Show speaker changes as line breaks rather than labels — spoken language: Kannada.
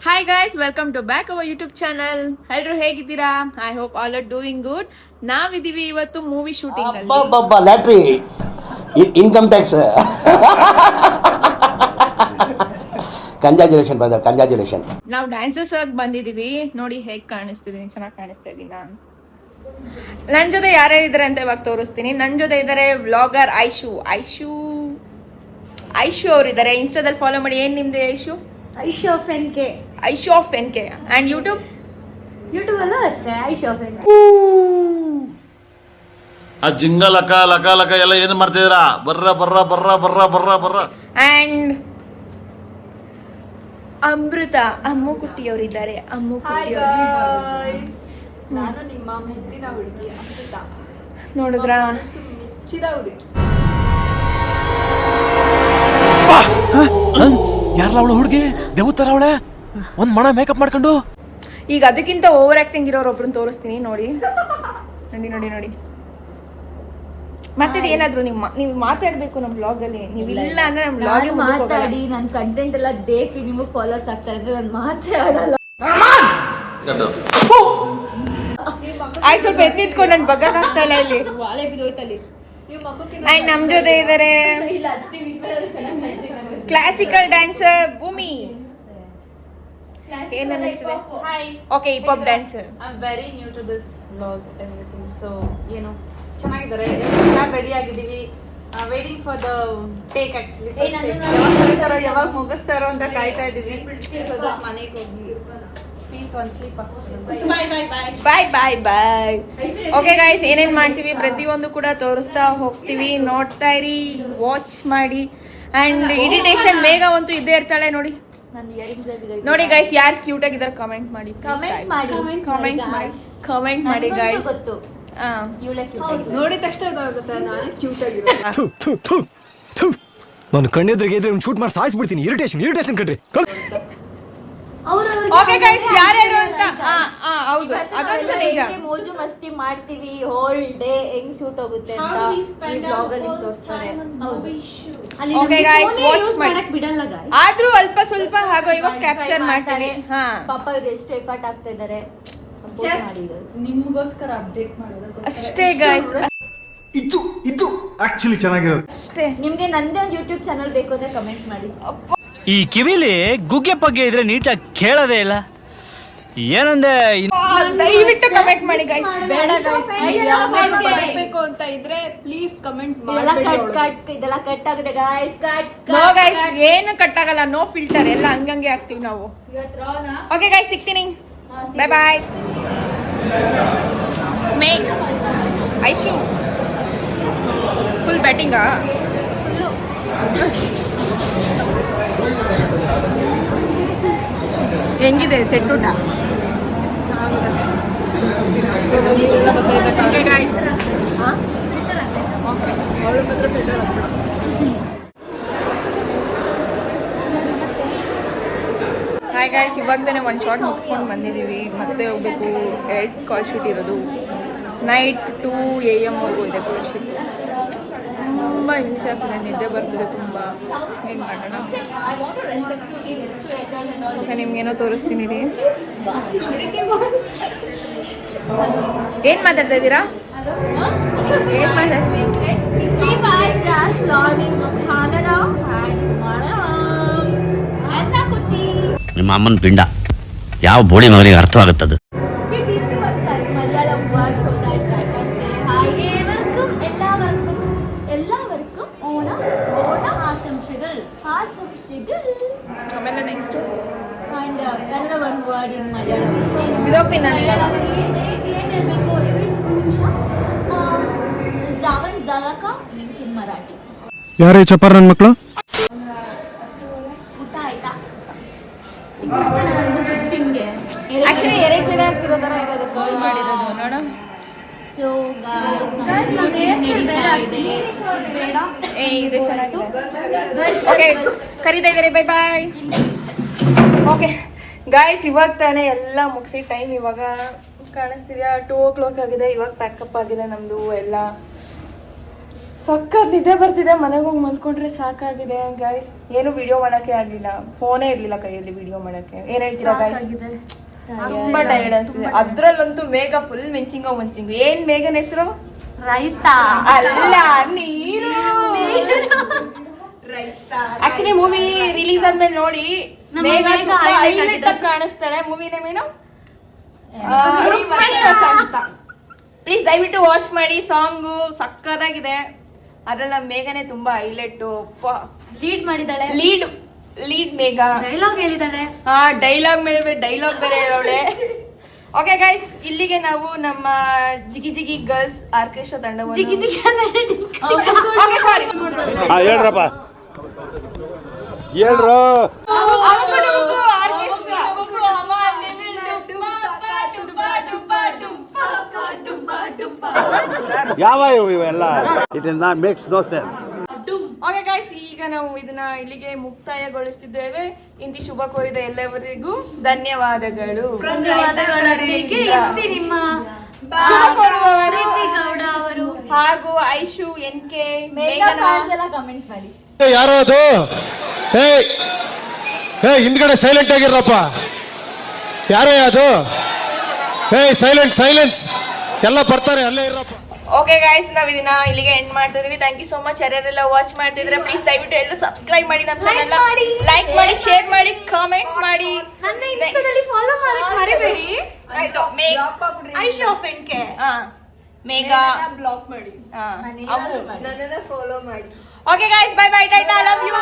Hi guys, welcome to back our YouTube channel. ಎಲ್ಲರೂ ಹೇಗಿದ್ದೀರಾ? I hope all are doing good. ನಾವಿದೀವಿ ಇವತ್ತು ಮೂವಿ ಶೂಟಿಂಗ್ ಅಲ್ಲಿ.
Lottery income tax. Congratulation brother, congratulation.
ನಾವು ಡ್ಯಾನ್ಸರ್ಸ್ ಆಗಿ ಬಂದಿದೀವಿ. ನೋಡಿ ಹೇಗೆ ಕಾಣಿಸ್ತಿದೀನಿ, ಚೆನ್ನಾಗಿ ಕಾಣಿಸ್ತಾ ಇದೀನಿ. ನನ್ನ ಜೊತೆ ಯಾರ್ಯಾರು ಇದ್ದಾರೆ ಅಂತ ಇವಾಗ ತೋರಿಸ್ತೀನಿ. ನನ್ನ ಜೊತೆ ಇದ್ದಾರೆ ವ್ಲಾಗರ್ ಐಶು ಅವರಿದ್ದಾರೆ. ಇನ್ಸ್ಟಾದಲ್ಲಿ ಫಾಲೋ ಮಾಡಿ. ಏನ್ ನಿಮ್ದು Aishu?
Aishu of
NK. And YouTube
ಅಲ್ಲೂ ಅಷ್ಟೇ ಐಶು ಆಫ್ NK.
ಆ ಜಿಂಗ ಲಕ ಲಕ ಲಕ ಎಲ್ಲ ಏನು ಮಾಡ್ತಿದ್ದೀರಾ? ಬರ್ರ ಬರ್ರ ಬರ್ರ ಬರ್ರ ಬರ್ರ ಬರ್ರ.
ಅಂಡ್ ಅಮೃತ ಅಮ್ಮುಕುಟ್ಟಿ ಅವರಿದ್ದಾರೆ.
ನಾನು ನಿಮ್ಮ ಮುದ್ದಿನ ಹುಡುಗಿ ಅಮೃತ.
ನೋಡಿದ್ರ
ಮೆಚ್ಚಿದ ಹುಡುಗಿ.
ಯಾರಲ್ಲ ಅವಳು ಹುಡುಗಿ? ದೇವತರ ಅವಳೆ, ಒಂದ್ ಮಣ ಮೇಕಪ್ ಮಾಡ್ಕೊಂಡು.
ಈಗ ಅದಕ್ಕಿಂತ ಓವರ್ ಆಕ್ಟಿಂಗ್ ಇರೋರು ಒಬ್ರನ್ನ ತೋರಿಸ್ತೀನಿ. ನೋಡಿ ಮಾತಾಡಿ. ಏನಾದ್ರು ನೀವು ಮಾತಾಡ್ಬೇಕು ನಮ್ಮ ಬ್ಲಾಗ್ ಅಲ್ಲಿ. ನೀವು ಇಲ್ಲ ಅಂದ್ರೆ ನಮ್ಮ ಬ್ಲಾಗ್
ಮಾತಾಡಿ. ನನ್ನ ಕಂಟೆಂಟ್ ಎಲ್ಲ ದೇಕಿ ನಿಮಗೆ ಫಾಲೋಸ್ ಆಗ್ತಾ ಇದ್ರೆ ನಾನು ಮಾತಾಡಲ್ಲ.
ಆಯ್ತು, ಸ್ವಲ್ಪ ಎದ್ದು ನಿಂತ್ಕೊಂಡು ನನ್ ಬಗ್ಗಕ್ ಆಗ್ತಾ ಇಲ್ಲ ಇಲ್ಲಿ. ಅಂಡ್ ನಮ್ ಜೊತೆ ಇದಾರೆ ಕ್ಲಾಸಿಕಲ್ ಡ್ಯಾನ್ಸರ್ ಭೂಮಿ. ಏನ್ ಅನ್ನಿಸ್ತಿದೆ? Okay, hip hop dancer.
I am very new to this vlog everything. So ಏನು ಚೆನ್ನಾಗಿದ್ದಾರೆ, ಚೆನ್ನಾಗಿ ರೆಡಿ ಆಗಿದ್ದೀವಿ. Waiting for the take. Actually ಯಾವಾಗ ಮುಗಿಸ್ತಾರೋ ಅಂತ ಕಾಯ್ತಾ ಇದೀವಿ. ಸೊ ದಟ್ ಮನೆಗೆ ಹೋಗಿ please one sleep.
Bye. Okay guys, ಏನೇನ್ ಮಾಡ್ತೀವಿ ಪ್ರತಿಯೊಂದು ಕೂಡ ತೋರಿಸ್ತಾ ಹೋಗ್ತೀವಿ. ನೋಡ್ತಾ ಇರಿ, ವಾಚ್ ಮಾಡಿ. ಅಂಡ್ ಎಡಿಟೇಷನ್ ಬೇಗ ಅಂತೂ ಇದ್ದೇ ಇರ್ತಾಳೆ. ನೋಡಿ ಗೈಸ್, ಯಾರು ಕ್ಯೂಟ್ ಆಗಿದ್ದಾರೆ ಕಮೆಂಟ್ ಮಾಡಿ. ಕಮೆಂಟ್ ಮಾಡಿ ಗೈಸ್.
ನೋಡಿದ ತಕ್ಷಣ ಗೊತ್ತಾಗುತ್ತೆ ನಾನು ಕ್ಯೂಟ್ ಆಗಿರೋದು.
ನಾನು ಕಣ್ಣೆದ್ರಿಗೆ ಇದ್ರೆ ಶೂಟ್ ಮಾಡಿ ಸಾಯಿಸ್ಬಿಡ್ತೀನಿ. ಇರಿಟೇಷನ್ ಕಣ್ರಿ.
ಓಕೆ ಗೈಸ್, ಯಾರ್ಯಾರು ಅಂತ ಹೌದು, ಅದಂತೂ ನಿಜ.
ಮೋಜು ಮಸ್ತಿ ಮಾಡ್ತೀವಿ ಹೋಲ್ ಡೇ. ಹೆಂಗ್ ಶೂಟ್ ಹೋಗುತ್ತೆ ಅಂತ ಈ ವ್ಲಾಗ್ ಅಲ್ಲಿ ತೋರಿಸ್ತಾರೆ.
ಓಕೆ ಗೈಸ್, ವಾಚ್ ಮಾಡಿ.
ಬಿಡಲ್ಲ ಗೈಸ್.
ಆದ್ರೂ ಅಲ್ಪ ಸ್ವಲ್ಪ ಹಾಗೋ ಈಗ ಕ್ಯಾಪ್ಚರ್ ಮಾಡ್ತೀವಿ.
ಪಾಪ ಇವ್ರು ಎಷ್ಟು ಎಫರ್ಟ್ ಆಗ್ತಾ ಇದ್ದಾರೆ.
ನಿಮ್ಗೋಸ್ಕರ ಅಪ್ಡೇಟ್ ಮಾಡೋದಕ್ಕೆ
ಅಷ್ಟೇ ಗೈಸ್,
ಇದು ಆಕ್ಚುಲಿ ಚೆನ್ನಾಗಿರೋದು
ಅಷ್ಟೇ.
ನಿಮ್ಗೆ ನಂದೇ ಒಂದು ಯೂಟ್ಯೂಬ್ ಚಾನಲ್ ಬೇಕು ಅಂದ್ರೆ ಕಮೆಂಟ್ ಮಾಡಿ.
ಈ ಕಿವಿಲಿ ಗುಗ್ಗೆ ಪಗ್ಗೆ ಇದ್ರೆ ನೀಟಾಗಿ ಕೇಳೋದೇ ಇಲ್ಲ. ಏನಂದೆ?
ದಯವಿಟ್ಟು ಕಮೆಂಟ್ ಮಾಡಿ ಗೈಸ್.
ಬೇಡ ಗೈಸ್, ಯಾವ್ದಾದ್ರು ಬರಬೇಕು ಅಂತ ಇದ್ರೆ ಪ್ಲೀಸ್ ಕಮೆಂಟ್ ಮಾಡಿ.
ಇದೆಲ್ಲ ಕಟ್ ಆಗುತ್ತೆ ಗೈಸ್.
ನೋ ಗೈಸ್, ಏನು ಕಟ್ ಆಗಲ್ಲ. ನೋ ಫಿಲ್ಟರ್, ಎಲ್ಲ ಹಂಗಂಗೆ ಹಾಕ್ತಿವಿ ನಾವು. ಓಕೆ ಗೈಸ್, ಸಿಗ್ತೀನಿ. ಬಾಯ್. ಮೇಕ್ ಐಶು ಫುಲ್ ಬ್ಯಾಟಿಂಗಾ? ಹೆಂಗಿದೆ ಸೆಟ್ ಊಟ? ಹಾಯ್ ಗೈಸ್, ಇವಾಗ ತಾನೇ ಒಂದು ಶಾರ್ಟ್ ಮುಗಿಸ್ಕೊಂಡು ಬಂದಿದ್ದೀವಿ. ಮತ್ತೆ ಹೋಗ್ಬೇಕು. 8 ಕಾಲ್ ಶೂಟ್ ಇರೋದು. ನೈಟ್ 2 AM ವರೆಗೂ ಇದೆ ಕಾಲ್ ಶೂಟ್. ತುಂಬ ಹಿಂಸೆ ಆಗ್ತಿದೆ, ನಿದ್ದೆ ಬರ್ತಿದೆ ತುಂಬ. ಏನು ಮಾಡೋಣ? ಓಕೆ, ನಿಮ್ಗೇನೋ ತೋರಿಸ್ತೀನಿ ರೀ. ಏನು ಮಾತಾಡ್ತಾ ಇದ್ದೀರಾ? ಏನು ಮಾತಾಡ್ತೀನಿ?
ನಿಮ್ಮ ಅಮ್ಮನ ಪಿಂಡ ಯಾವ ಬೋಳಿ ಮಗನಿಗೆ ಅರ್ಥವಾಗುತ್ತದೆ?
ಆಮೇಲೆ next
And another one word in Malayalam.
ಇದೋಗ್ತೀನಿ ನಾನೀಗ.
Zaman Zalaka means in Marathi.
ಯಾರೇ ಚಪ್ಪರ್ ನನ್ನ ಮಕ್ಕಳು?
ಊಟ ಆಯ್ತಾ? ನನಗೆ ಜುಟ್ಟಿಂಗೆ
ಆಕ್ಚುಲಿ 2 ಜಡೆ ಹಾಕಿರೋ ಥರ ಇರೋದು, ಕರ್ಲ್ ಮಾಡಿರೋದು ನೋಡು.
ಸೊ ಗೈಸ್, ನಾನು ಹೇರ್ ಬೇಡ.
ಇದೆ ಚೆನ್ನಾಗಿದೆ. ಓಕೆ, ಕರೀತಾ ಇದ್ದಾರೆ. ಬಾಯ್. ಓಕೆ ಗಾಯ್ಸ್, ಇವಾಗ ತಾನೇ ಎಲ್ಲ ಮುಗಿಸಿ ಟೈಮ್ ಇವಾಗ ಕಾಣಿಸ್ತಿದ್ಯಾ 2 o'clock ಆಗಿದೆ. ಇವಾಗ ಪ್ಯಾಕಪ್ ಆಗಿದೆ ನಮ್ಮದು ಎಲ್ಲ. ಸಕ್ಕತ್ ನಿದ್ದೆ ಬರ್ತಿದೆ, ಮನೆಗೆ ಹೋಗಿ ಮಲ್ಕೊಂಡ್ರೆ ಸಾಕಾಗಿದೆ ಗೈಸ್. ಏನು ವಿಡಿಯೋ ಮಾಡಕ್ಕೆ ಆಗ್ಲಿಲ್ಲ, ಫೋನೇ ಇರ್ಲಿಲ್ಲ ಕೈಯಲ್ಲಿ ವಿಡಿಯೋ ಮಾಡಕ್ಕೆ. ಏನ್ ಹೇಳ್ತೀರಾ ಗೈಸ್? ತುಂಬಾ ಟೈರ್ಡ್ ಅನ್ಸ್ತಿದೆ. ಅದ್ರಲ್ಲಂತೂ ಮೇಘ ಫುಲ್ ಮಿಂಚಿಂಗು. ಏನ್ ಮೇಘನ ಹೆಸರು?
ರೈತ
ಅಲ್ಲ, ನೀರು. ಆಕ್ಚುಲಿ ಮೂವಿ ರಿಲೀಸ್ ಆದ್ಮೇಲೆ ನೋಡಿ ಮೇಘ ತುಂಬಾ ಹೈಲೈಟ್ ಆಗಿ ಕಾಣಿಸ್ತಾಳೆ. ಮೂವಿ ನೇಮೇನು ರುಕ್ಮಿಣಿ ವಸಂತ. ಪ್ಲೀಸ್ ದಯವಿಟ್ಟು ವಾಚ್ ಮಾಡಿ. ಸಾಂಗು ಸಕ್ಕತ್ತಾಗಿದೆ. ಅದ್ರಲ್ಲಿ ನಮ್ಮ ಮೇಘನೆ ತುಂಬಾ ಹೈಲೈಟ್.
ಲೀಡ್ ಮಾಡಿದಾಳೆ.
ಲೀಡ್ ಮೇಘ.
ಡೈಲಾಗ್ ಹೇಳಿದಾಳೆ.
ಡೈಲಾಗ್ ಮೇಲೆ ಡೈಲಾಗ್ ಬೇರೆ ಹೇಳೋಳೆ. ಓಕೆ ಗೈಸ್, ಇಲ್ಲಿಗೆ ನಾವು ನಮ್ಮ ಜಿಗಿ ಜಿಗಿ ಗರ್ಲ್ಸ್ ಆರ್ಕೆಸ್ಟ್ರಾ ತಂಡವನ್ನು
ಹೇಳ್ರಪ್ಪ ಹೇಳ್ರು.
ಆರ್ಕೆಸ್ಟ್ರಾ
ಯಾವ ಇವೆಲ್ಲ? It is not makes no sense.
Okay guys, ಈಗ ನಾವು ಇದನ್ನ ಇಲ್ಲಿಗೆ ಮುಕ್ತಾಯಗೊಳಿಸ್ತಿದ್ದೇವೆ. ಇಂತಿ ಶುಭ ಕೋರಿದ ಎಲ್ಲವರಿಗೂ ಧನ್ಯವಾದಗಳು.
ನಿಮ್ಮ
ಶುಭ ಕೋರುವವರು
ಗೌಡ ಅವರು
ಹಾಗೂ ಐಶು NK
ಕಮೆಂಟ್ ಮಾಡಿ.
ಯಾರೋ ಅದು? ಹೇ ಹಿಂದ್ಗಡೆ ಸೈಲೆಂಟ್ ಆಗಿರಪ್ಪ. ಯಾರೋ ಅದು? ಹೇ ಸೈಲೆನ್ಸ್ ಎಲ್ಲ ಬರ್ತಾರೆ, ಅಲ್ಲೇ ಇರಪ್ಪ.
ಓಕೆ ಗೈಸ್, ನಾವ್ ಇದನ್ನ ಇಲ್ಲಿಗೆ ಎಂಡ್ ಮಾಡ್ತಾ ಇದೀವಿ. Thank you so much. ಯಾರ್ಯಾರೆಲ್ಲ ವಾಚ್ ಮಾಡ್ತಿದ್ರೆ ಪ್ಲೀಸ್ ದಯವಿಟ್ಟು ಎಲ್ಲರೂ ಸಬ್ಸ್ಕ್ರೈಬ್ ಮಾಡಿ, ನಮ್ಮ ಚಾನೆಲ್ ಲೈಕ್ ಮಾಡಿ, ಶೇರ್ ಮಾಡಿ, ಕಾಮೆಂಟ್ ಮಾಡಿ.
ನನ್ನ ಇನ್ಸ್ಟಾದಲ್ಲಿ ಫಾಲೋ ಮಾಡಕ್ ಮರಿಬೇಡಿ.
ಆಯ್ತು.
Aishu of NK.
Megha
block ಮಾಡಿ.
ಅಮ್ಮು.
ನನ್ನನ್ನ ಫಾಲೋ ಮಾಡಿ.
Okay guys, bye bye, tata, love you.